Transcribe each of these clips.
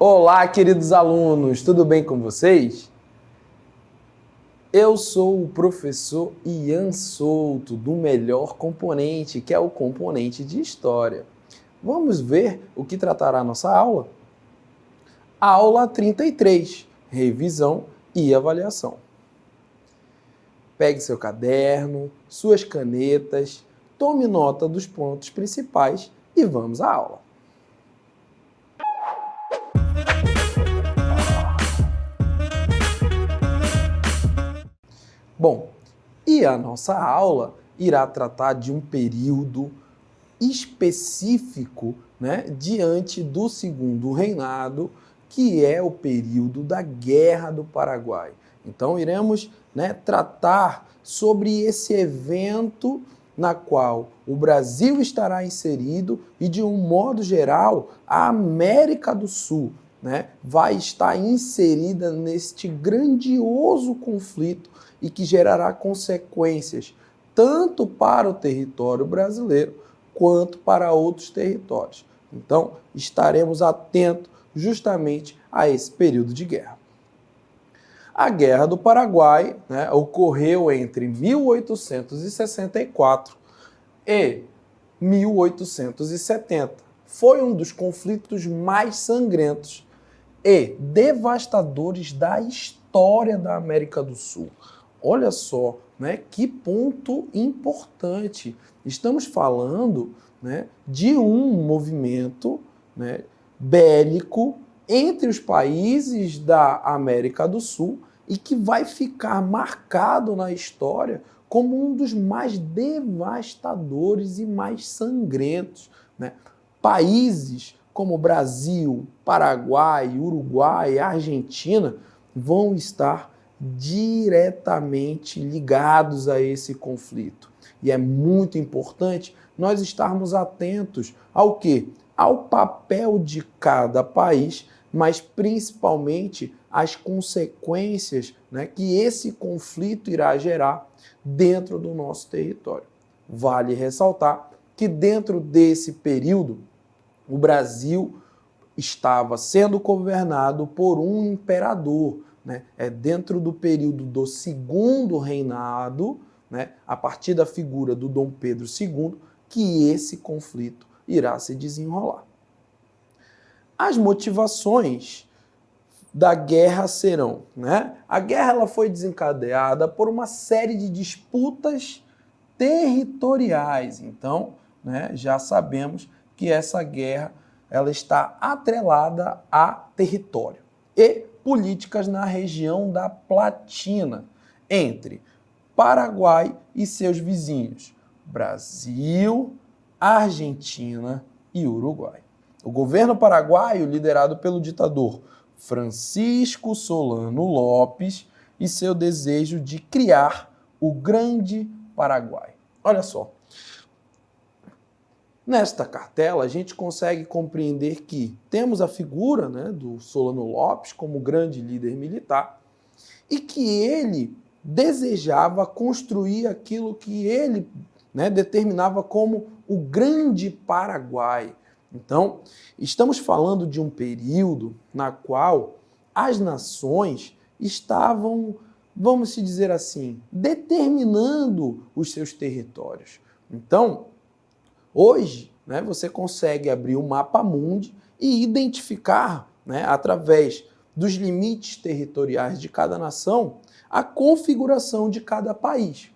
Olá, queridos alunos, tudo bem com vocês? Eu sou o professor Ian Souto, do melhor componente, que é o componente de História. Vamos ver o que tratará a nossa aula? Aula 33, revisão e avaliação. Pegue seu caderno, suas canetas, tome nota dos pontos principais e vamos à aula. Bom, e a nossa aula irá tratar de um período específico, diante do Segundo Reinado, que é o período da Guerra do Paraguai. Então, iremos tratar sobre esse evento na qual o Brasil estará inserido e, de um modo geral, a América do Sul vai estar inserida neste grandioso conflito e que gerará consequências tanto para o território brasileiro quanto para outros territórios. Então, estaremos atentos justamente a esse período de guerra. A Guerra do Paraguai ocorreu entre 1864 e 1870. Foi um dos conflitos mais sangrentos e devastadores da história da América do Sul. Olha só, que ponto importante. Estamos falando de um movimento bélico entre os países da América do Sul e que vai ficar marcado na história como um dos mais devastadores e mais sangrentos. Países como Brasil, Paraguai, Uruguai, Argentina vão estar diretamente ligados a esse conflito. E é muito importante nós estarmos atentos ao quê? Ao papel de cada país, mas principalmente às consequências que esse conflito irá gerar dentro do nosso território. Vale ressaltar que dentro desse período, o Brasil estava sendo governado por um imperador. É dentro do período do Segundo Reinado, a partir da figura do Dom Pedro II, que esse conflito irá se desenrolar. As motivações da guerra serão, a guerra ela foi desencadeada por uma série de disputas territoriais. Então, já sabemos que essa guerra ela está atrelada a território e políticas na região da Platina, entre Paraguai e seus vizinhos, Brasil, Argentina e Uruguai. O governo paraguaio, liderado pelo ditador Francisco Solano Lopes, e seu desejo de criar o Grande Paraguai. Olha só. Nesta cartela, a gente consegue compreender que temos a figura do Solano Lopes como grande líder militar e que ele desejava construir aquilo que ele determinava como o Grande Paraguai. Então, estamos falando de um período na qual as nações estavam, vamos dizer assim, determinando os seus territórios. Então, hoje, você consegue abrir o mapa mundi e identificar, através dos limites territoriais de cada nação, a configuração de cada país.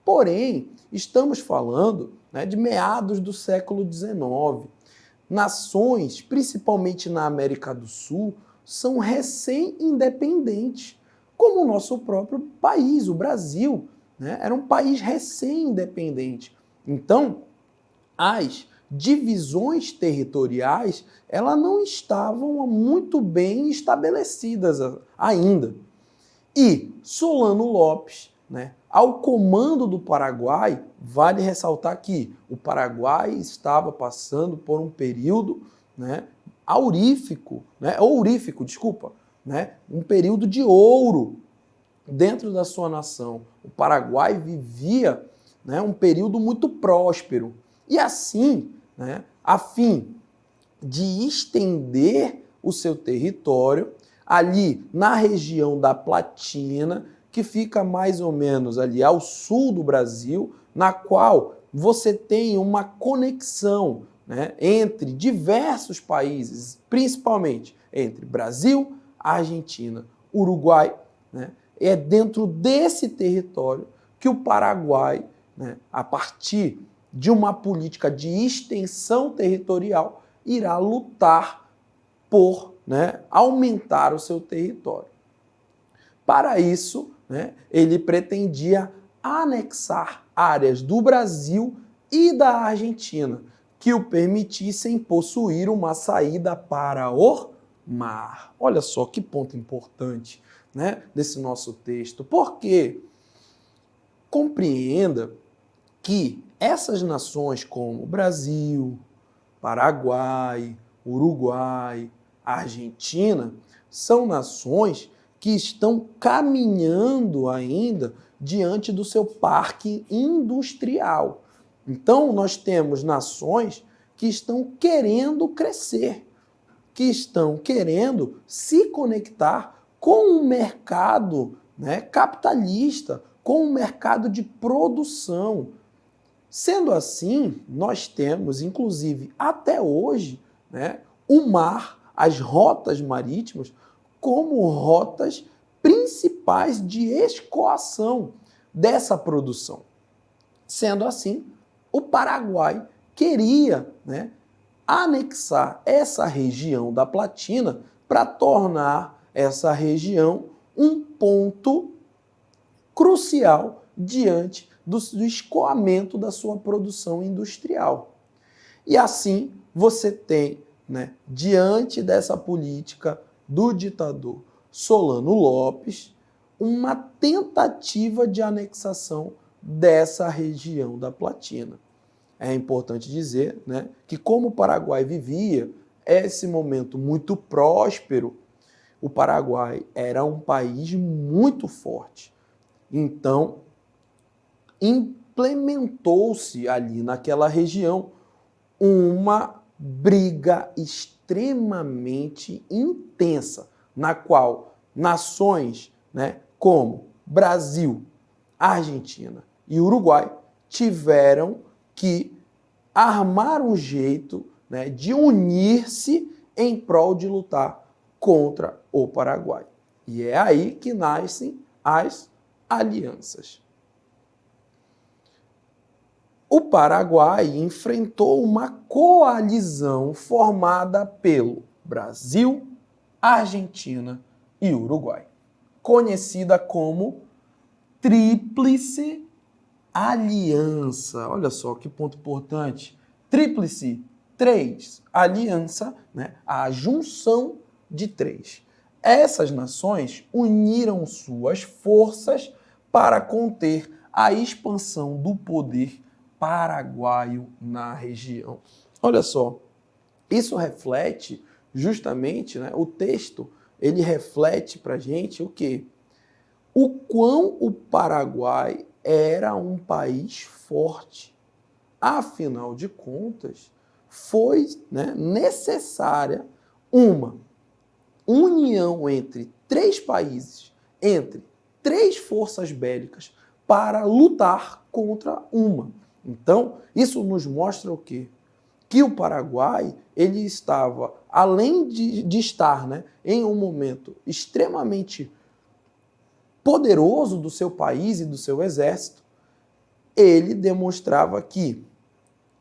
Porém, estamos falando de meados do século XIX. Nações, principalmente na América do Sul, são recém-independentes, como o nosso próprio país, o Brasil. Era um país recém-independente. Então, as divisões territoriais elas não estavam muito bem estabelecidas ainda. E Solano Lopes, ao comando do Paraguai, vale ressaltar que o Paraguai estava passando por um período um período de ouro dentro da sua nação. O Paraguai vivia um período muito próspero. E assim, a fim de estender o seu território ali na região da Platina, que fica mais ou menos ali ao sul do Brasil, na qual você tem uma conexão, né, entre diversos países, principalmente entre Brasil, Argentina, Uruguai, né? É dentro desse território que o Paraguai, né, a partir de uma política de extensão territorial, irá lutar por, né, aumentar o seu território. Para isso, né, ele pretendia anexar áreas do Brasil e da Argentina que o permitissem possuir uma saída para o mar. Olha só que ponto importante, né, desse nosso texto. Porque compreenda que essas nações como Brasil, Paraguai, Uruguai, Argentina, são nações que estão caminhando ainda diante do seu parque industrial. Então, nós temos nações que estão querendo crescer, que estão querendo se conectar com o mercado, né, capitalista, com o mercado de produção. Sendo assim, nós temos, inclusive, até hoje, né, o mar, as rotas marítimas, como rotas principais de escoação dessa produção. Sendo assim, o Paraguai queria, né, anexar essa região da Platina para tornar essa região um ponto crucial diante do escoamento da sua produção industrial. E assim você tem, né, diante dessa política do ditador Solano Lopes, uma tentativa de anexação dessa região da Platina. É importante dizer, né, que como o Paraguai vivia esse momento muito próspero, o Paraguai era um país muito forte. Então, implementou-se ali naquela região uma briga extremamente intensa, na qual nações, né, como Brasil, Argentina e Uruguai tiveram que armar um jeito, né, de unir-se em prol de lutar contra o Paraguai. E é aí que nascem as alianças. O Paraguai enfrentou uma coalizão formada pelo Brasil, Argentina e Uruguai, conhecida como Tríplice Aliança. Olha só que ponto importante. Tríplice, três. Aliança, né? A junção de três. Essas nações uniram suas forças para conter a expansão do poder paraguaio na região. Olha só, isso reflete justamente, né, o texto, ele reflete para a gente o quê? O quão o Paraguai era um país forte. Afinal de contas, foi, né, necessária uma união entre três países, entre três forças bélicas, para lutar contra uma. Então, isso nos mostra o quê? Que o Paraguai, ele estava, além de estar, né, em um momento extremamente poderoso do seu país e do seu exército, ele demonstrava que,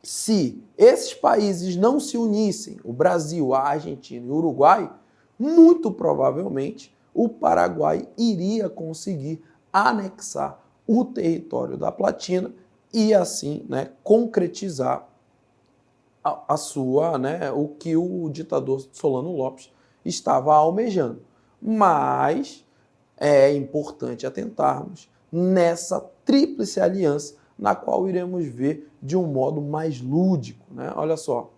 se esses países não se unissem, o Brasil, a Argentina e o Uruguai, muito provavelmente o Paraguai iria conseguir anexar o território da Platina e assim, né, concretizar a sua, né, o que o ditador Solano Lopes estava almejando. Mas é importante atentarmos nessa tríplice aliança, na qual iremos ver de um modo mais lúdico, né? Olha só.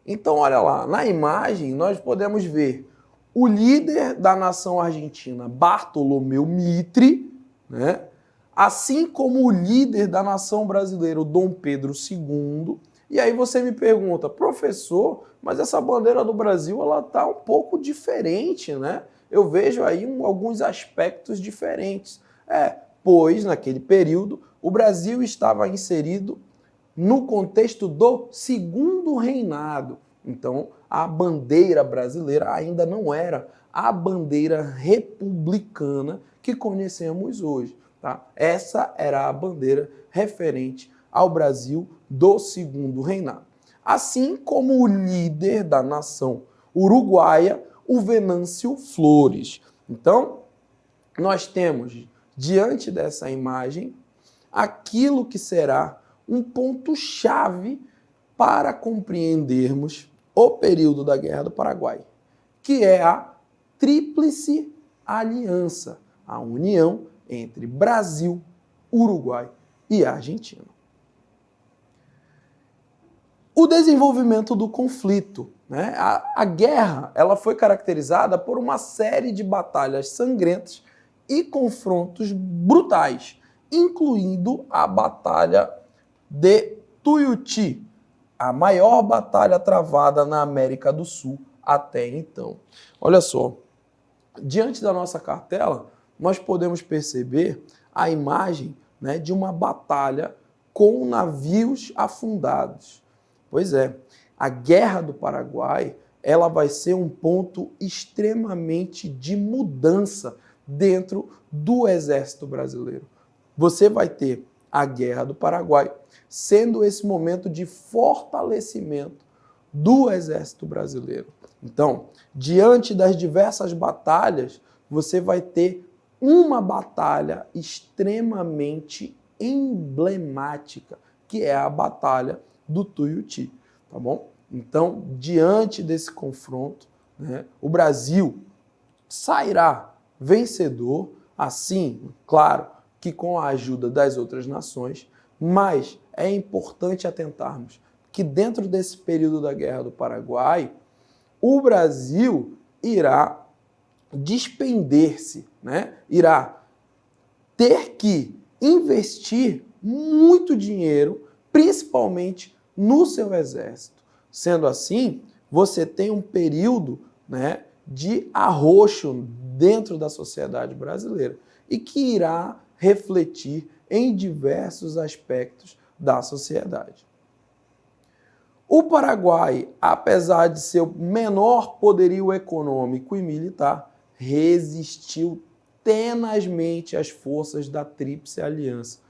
Então, olha lá, na imagem nós podemos ver o líder da nação argentina, Bartolomeu Mitre, né? Assim como o líder da nação brasileira, o Dom Pedro II, E aí você me pergunta, professor, mas essa bandeira do Brasil ela está um pouco diferente, né? Eu vejo aí alguns aspectos diferentes. Pois naquele período o Brasil estava inserido no contexto do Segundo Reinado. Então, a bandeira brasileira ainda não era a bandeira republicana que conhecemos hoje. Tá? Essa era a bandeira referente ao Brasil do Segundo Reinado. Assim como o líder da nação uruguaia, o Venâncio Flores. Então, nós temos, diante dessa imagem, aquilo que será um ponto-chave para compreendermos o período da Guerra do Paraguai, que é a Tríplice Aliança, a união entre Brasil, Uruguai e Argentina. O desenvolvimento do conflito, né? A guerra ela foi caracterizada por uma série de batalhas sangrentas e confrontos brutais, incluindo a Batalha de Tuiuti, a maior batalha travada na América do Sul até então. Olha só, diante da nossa cartela, nós podemos perceber a imagem, né, de uma batalha com navios afundados. Pois é, a Guerra do Paraguai ela vai ser um ponto extremamente de mudança dentro do Exército Brasileiro. Você vai ter a Guerra do Paraguai sendo esse momento de fortalecimento do Exército Brasileiro. Então, diante das diversas batalhas, você vai ter uma batalha extremamente emblemática, que é a Batalha do Tuiuti, tá bom? Então, diante desse confronto, né, o Brasil sairá vencedor, assim, claro, que com a ajuda das outras nações, mas é importante atentarmos que dentro desse período da Guerra do Paraguai, o Brasil irá despender-se, né? Irá ter que investir muito dinheiro, principalmente no seu exército. Sendo assim, você tem um período, né, de arroxo dentro da sociedade brasileira e que irá refletir em diversos aspectos da sociedade. O Paraguai, apesar de seu menor poderio econômico e militar, resistiu tenazmente às forças da Tríplice Aliança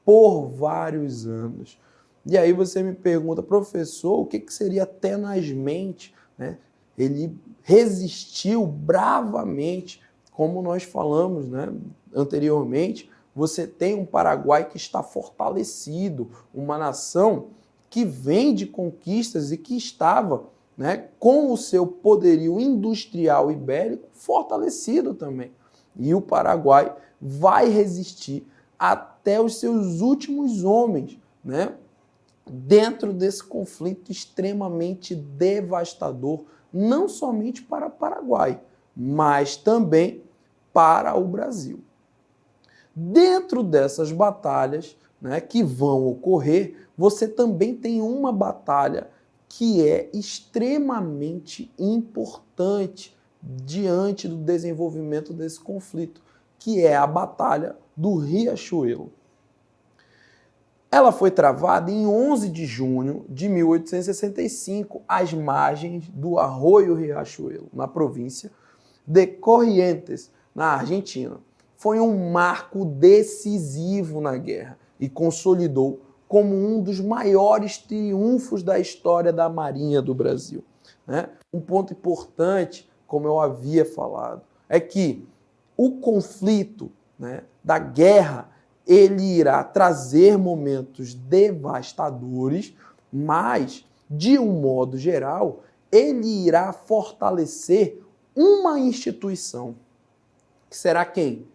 por vários anos. E aí você me pergunta, professor, o que seria tenazmente, né? Ele resistiu bravamente, como nós falamos, né, anteriormente. Você tem um Paraguai que está fortalecido, uma nação que vem de conquistas e que estava, né, com o seu poderio industrial e bélico fortalecido também. E o Paraguai vai resistir até os seus últimos homens, né, dentro desse conflito extremamente devastador, não somente para o Paraguai, mas também para o Brasil. Dentro dessas batalhas, né, que vão ocorrer, você também tem uma batalha que é extremamente importante diante do desenvolvimento desse conflito, que é a Batalha do Riachuelo. Ela foi travada em 11 de junho de 1865, às margens do Arroio Riachuelo, na província de Corrientes, na Argentina. Foi um marco decisivo na guerra e consolidou como um dos maiores triunfos da história da Marinha do Brasil, né? Um ponto importante, como eu havia falado, é que o conflito, né, da guerra ele irá trazer momentos devastadores, mas, de um modo geral, ele irá fortalecer uma instituição, que será quem?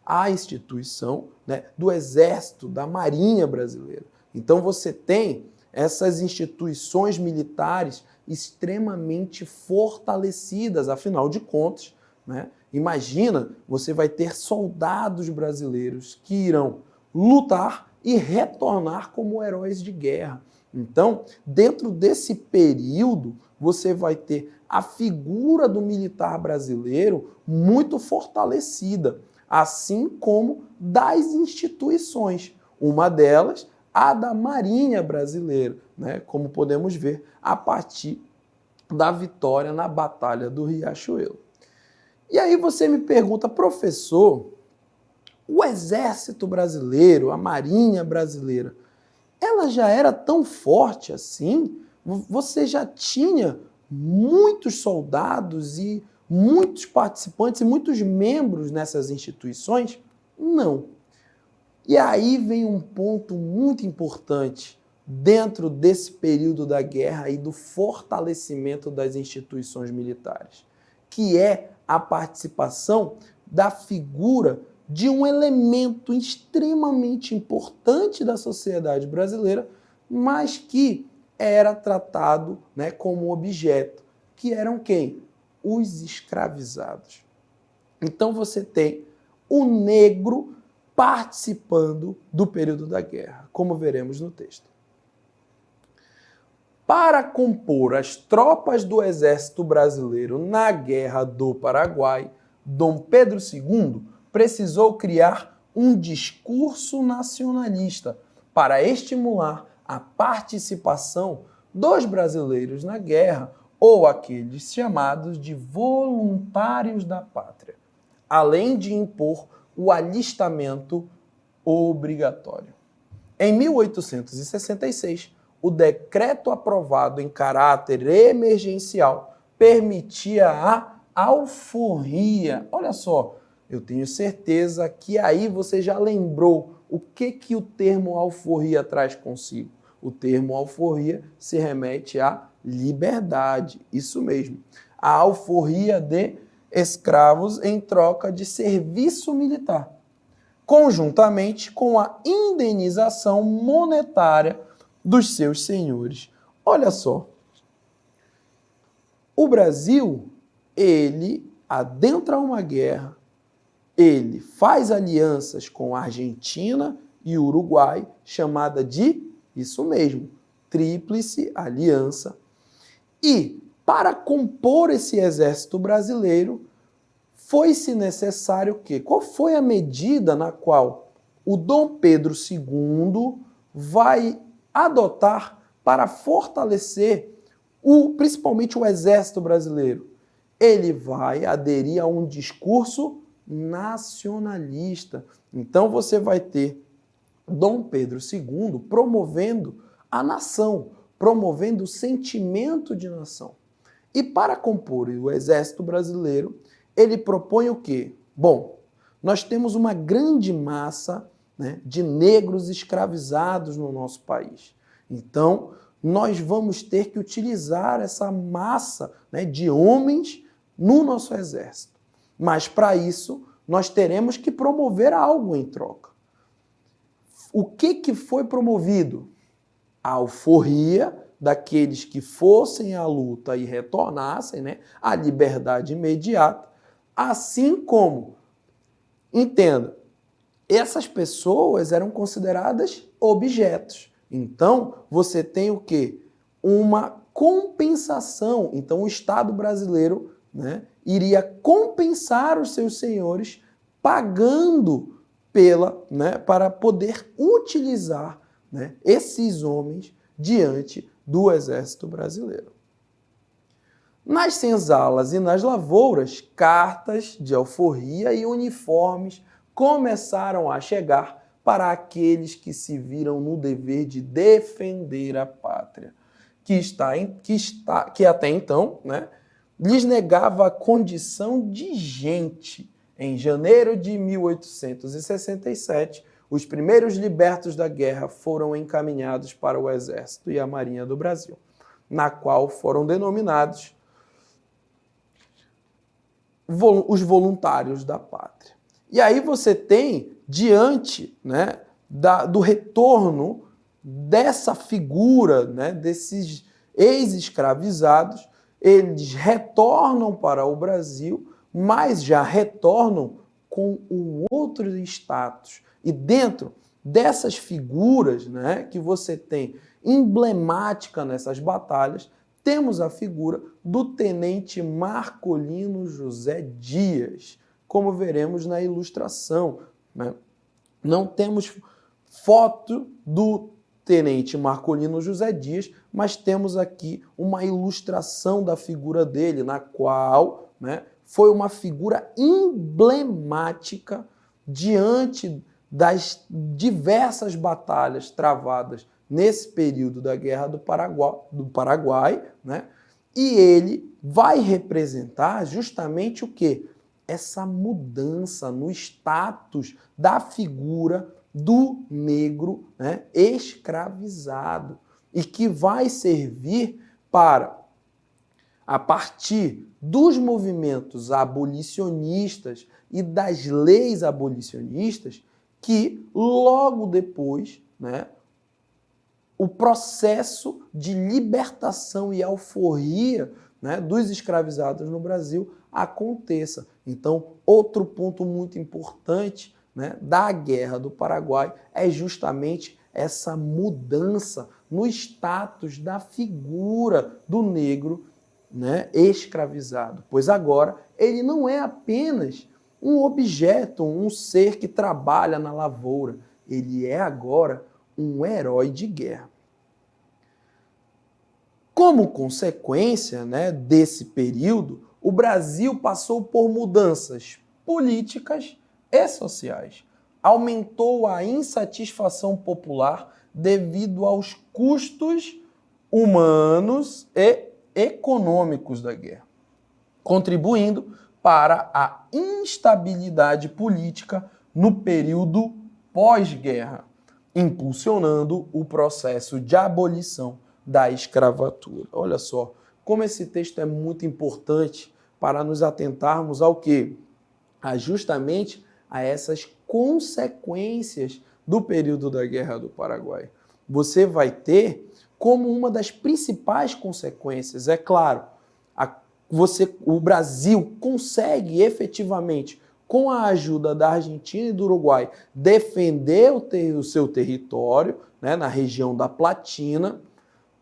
A instituição, né, do Exército, da Marinha Brasileira. Então você tem essas instituições militares extremamente fortalecidas, afinal de contas, né? Imagina, você vai ter soldados brasileiros que irão lutar e retornar como heróis de guerra. Então, dentro desse período, você vai ter a figura do militar brasileiro muito fortalecida, assim como das instituições. Uma delas, a da Marinha Brasileira, né? Como podemos ver a partir da vitória na Batalha do Riachuelo. E aí você me pergunta, professor, o Exército Brasileiro, a Marinha Brasileira, ela já era tão forte assim? Você já tinha muitos soldados e muitos participantes e muitos membros nessas instituições? Não. E aí vem um ponto muito importante dentro desse período da guerra e do fortalecimento das instituições militares, que é a participação da figura de um elemento extremamente importante da sociedade brasileira, mas que era tratado, né, como objeto, que eram quem? Os escravizados. Então você tem o negro participando do período da guerra, como veremos no texto. Para compor as tropas do exército brasileiro na Guerra do Paraguai, Dom Pedro II precisou criar um discurso nacionalista para estimular a participação dos brasileiros na guerra ou aqueles chamados de voluntários da pátria, além de impor o alistamento obrigatório. Em 1866, o decreto aprovado em caráter emergencial permitia a alforria. Olha só, eu tenho certeza que aí você já lembrou o que o termo alforria traz consigo. O termo alforria se remete à liberdade, isso mesmo. A alforria de escravos em troca de serviço militar, conjuntamente com a indenização monetária dos seus senhores. Olha só, o Brasil, ele adentra uma guerra, ele faz alianças com a Argentina e o Uruguai, chamada de, isso mesmo, Tríplice Aliança. E, para compor esse exército brasileiro, foi-se necessário o quê? Qual foi a medida na qual o Dom Pedro II vai adotar para fortalecer principalmente o exército brasileiro? Ele vai aderir a um discurso nacionalista. Então você vai ter Dom Pedro II promovendo a nação, promovendo o sentimento de nação. E para compor o exército brasileiro, ele propõe o quê? Bom, nós temos uma grande massa, né, de negros escravizados no nosso país. Então, nós vamos ter que utilizar essa massa, né, de homens no nosso exército. Mas, para isso, nós teremos que promover algo em troca. O que foi promovido? A alforria daqueles que fossem à luta e retornassem, né, a liberdade imediata, assim como, entenda, essas pessoas eram consideradas objetos. Então, você tem o quê? Uma compensação. Então, o Estado brasileiro, né, iria compensar os seus senhores pagando para poder utilizar, né, esses homens diante do exército brasileiro. Nas senzalas e nas lavouras, cartas de alforria e uniformes começaram a chegar para aqueles que se viram no dever de defender a pátria, que até então, né, lhes negava a condição de gente. Em janeiro de 1867, os primeiros libertos da guerra foram encaminhados para o Exército e a Marinha do Brasil, na qual foram denominados os voluntários da pátria. E aí você tem, diante, né, do retorno dessa figura, né, desses ex-escravizados, eles retornam para o Brasil, mas já retornam com um outro status. E dentro dessas figuras, né, que você tem emblemática nessas batalhas, temos a figura do tenente Marcolino José Dias, como veremos na ilustração, né? Não temos foto do tenente Marcolino José Dias, mas temos aqui uma ilustração da figura dele, na qual, né, foi uma figura emblemática diante das diversas batalhas travadas nesse período da Guerra do Paraguai, né? E ele vai representar justamente o quê? Essa mudança no status da figura do negro, né, escravizado, e que vai servir para, a partir dos movimentos abolicionistas e das leis abolicionistas, que logo depois, né, o processo de libertação e alforria, né, dos escravizados no Brasil aconteça. Então, outro ponto muito importante, né, da Guerra do Paraguai é justamente essa mudança no status da figura do negro, né, escravizado, pois agora ele não é apenas um objeto, um ser que trabalha na lavoura, ele é agora um herói de guerra. Como consequência, né, desse período, o Brasil passou por mudanças políticas e sociais. Aumentou a insatisfação popular devido aos custos humanos e econômicos da guerra, contribuindo para a instabilidade política no período pós-guerra, impulsionando o processo de abolição da escravatura. Olha só, como esse texto é muito importante para nos atentarmos ao quê? Justamente a essas consequências do período da Guerra do Paraguai. Você vai ter como uma das principais consequências, é claro, o Brasil consegue efetivamente, com a ajuda da Argentina e do Uruguai, defender o seu território, né, na região da Platina,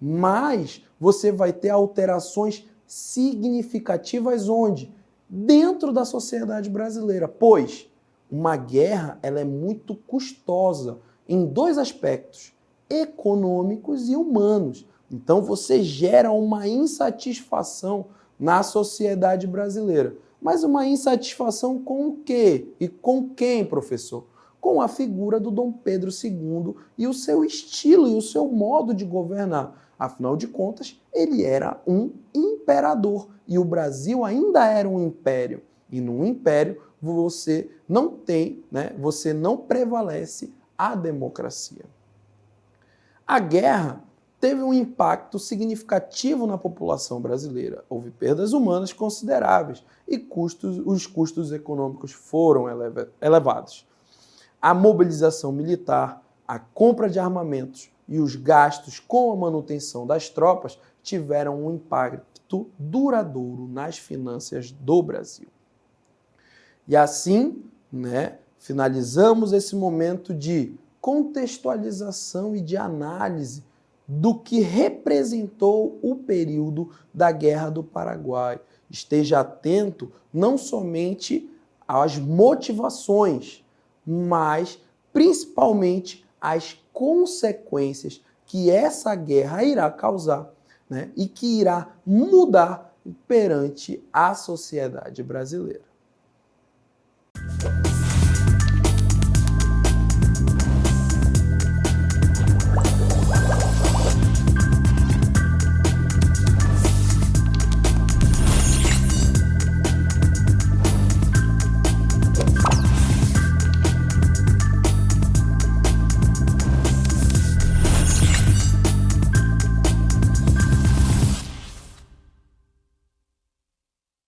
mas você vai ter alterações significativas onde? Dentro da sociedade brasileira, pois uma guerra ela é muito custosa em dois aspectos, econômicos e humanos. Então você gera uma insatisfação na sociedade brasileira. Mas uma insatisfação com o quê? E com quem, professor? Com a figura do Dom Pedro II e o seu estilo e o seu modo de governar. Afinal de contas, ele era um imperador e o Brasil ainda era um império. E num império você não tem, né, você não prevalece a democracia. A guerra teve um impacto significativo na população brasileira. Houve perdas humanas consideráveis e os custos econômicos foram elevados. A mobilização militar, a compra de armamentos e os gastos com a manutenção das tropas tiveram um impacto duradouro nas finanças do Brasil. E assim, né, finalizamos esse momento de contextualização e de análise do que representou o período da Guerra do Paraguai. Esteja atento não somente às motivações, mas principalmente às consequências que essa guerra irá causar, né, e que irá mudar perante a sociedade brasileira.